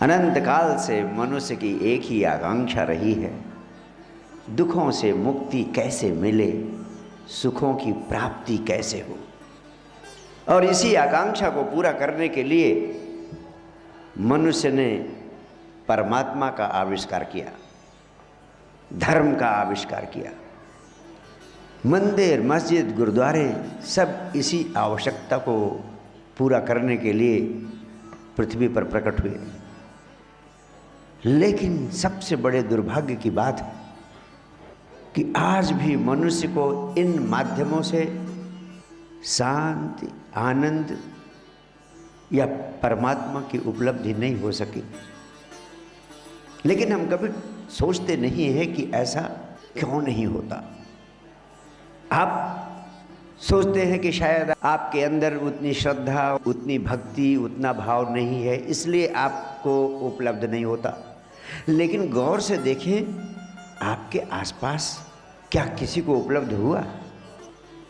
अनंत काल से मनुष्य की एक ही आकांक्षा रही है, दुखों से मुक्ति कैसे मिले, सुखों की प्राप्ति कैसे हो। और इसी आकांक्षा को पूरा करने के लिए मनुष्य ने परमात्मा का आविष्कार किया, धर्म का आविष्कार किया। मंदिर, मस्जिद, गुरुद्वारे सब इसी आवश्यकता को पूरा करने के लिए पृथ्वी पर प्रकट हुए। लेकिन सबसे बड़े दुर्भाग्य की बात है कि आज भी मनुष्य को इन माध्यमों से शांति, आनंद या परमात्मा की उपलब्धि नहीं हो सकी। लेकिन हम कभी सोचते नहीं हैं कि ऐसा क्यों नहीं होता। आप सोचते हैं कि शायद आपके अंदर उतनी श्रद्धा, उतनी भक्ति, उतना भाव नहीं है, इसलिए आपको उपलब्ध नहीं होता। लेकिन गौर से देखें, आपके आसपास क्या किसी को उपलब्ध हुआ?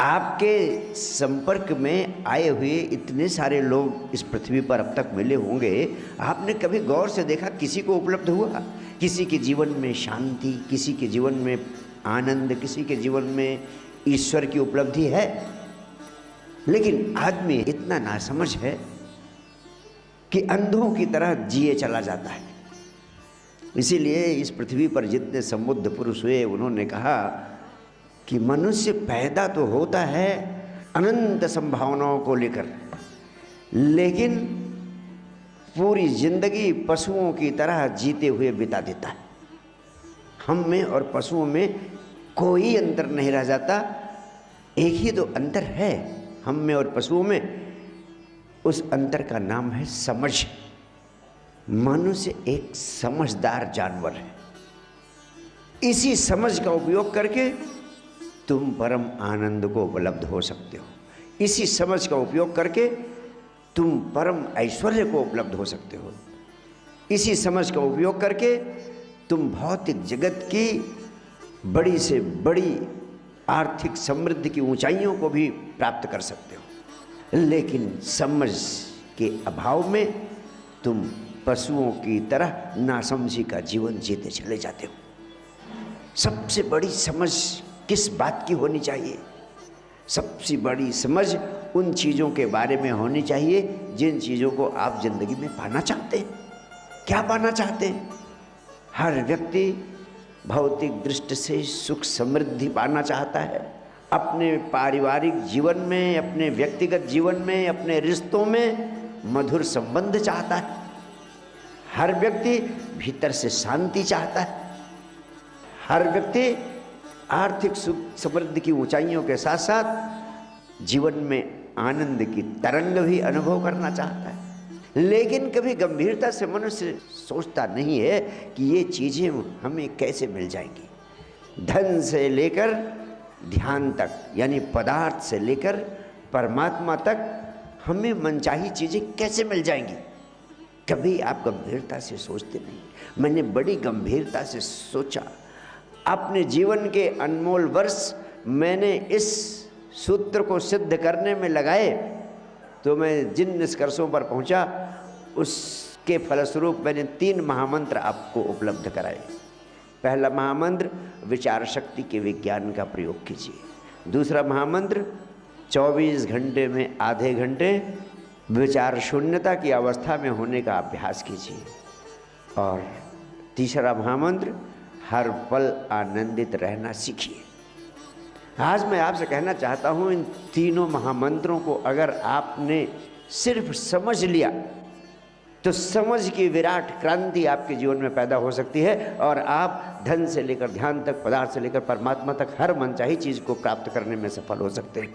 आपके संपर्क में आए हुए इतने सारे लोग इस पृथ्वी पर अब तक मिले होंगे, आपने कभी गौर से देखा किसी को उपलब्ध हुआ? किसी के जीवन में शांति, किसी के जीवन में आनंद, किसी के जीवन में ईश्वर की उपलब्धि है? लेकिन आदमी इतना नासमझ है कि अंधों की तरह जिए चला जाता है। इसीलिए इस पृथ्वी पर जितने समुद्ध पुरुष हुए, उन्होंने कहा कि मनुष्य पैदा तो होता है अनंत संभावनाओं को लेकर, लेकिन पूरी जिंदगी पशुओं की तरह जीते हुए बिता देता है। हम में और पशुओं में कोई अंतर नहीं रह जाता। एक ही तो अंतर है हम में और पशुओं में, उस अंतर का नाम है समझ। मनुष्य एक समझदार जानवर है। इसी समझ का उपयोग करके तुम परम आनंद को उपलब्ध हो सकते हो। इसी समझ का उपयोग करके तुम परम ऐश्वर्य को उपलब्ध हो सकते हो। इसी समझ का उपयोग करके तुम भौतिक जगत की बड़ी से बड़ी आर्थिक समृद्धि की ऊंचाइयों को भी प्राप्त कर सकते हो। लेकिन समझ के अभाव में तुम पशुओं की तरह नासमझी का जीवन जीते चले जाते हो। सबसे बड़ी समझ किस बात की होनी चाहिए? सबसे बड़ी समझ उन चीज़ों के बारे में होनी चाहिए जिन चीज़ों को आप जिंदगी में पाना चाहते हैं। क्या पाना चाहते हैं? हर व्यक्ति भौतिक दृष्टि से सुख समृद्धि पाना चाहता है। अपने पारिवारिक जीवन में, अपने व्यक्तिगत जीवन में, अपने रिश्तों में मधुर संबंध चाहता है। हर व्यक्ति भीतर से शांति चाहता है। हर व्यक्ति आर्थिक सुख समृद्धि की ऊंचाइयों के साथ साथ जीवन में आनंद की तरंग भी अनुभव करना चाहता है। लेकिन कभी गंभीरता से मनुष्य सोचता नहीं है कि ये चीज़ें हमें कैसे मिल जाएंगी। धन से लेकर ध्यान तक, यानी पदार्थ से लेकर परमात्मा तक हमें मनचाही चीज़ें कैसे मिल जाएंगी, कभी आप गंभीरता से सोचते नहीं। मैंने बड़ी गंभीरता से सोचा। अपने जीवन के अनमोल वर्ष मैंने इस सूत्र को सिद्ध करने में लगाए, तो मैं जिन निष्कर्षों पर पहुंचा उसके फलस्वरूप मैंने 3 महामंत्र आपको उपलब्ध कराए। पहला महामंत्र, विचार शक्ति के विज्ञान का प्रयोग कीजिए। दूसरा महामंत्र, 24 घंटे में आधे घंटे विचार शून्यता की अवस्था में होने का अभ्यास कीजिए। और तीसरा महामंत्र, हर पल आनंदित रहना सीखिए। आज मैं आपसे कहना चाहता हूँ, इन तीनों महामंत्रों को अगर आपने सिर्फ समझ लिया तो समझ की विराट क्रांति आपके जीवन में पैदा हो सकती है और आप धन से लेकर ध्यान तक, पदार्थ से लेकर परमात्मा तक हर मनचाही चीज़ को प्राप्त करने में सफल हो सकते हैं।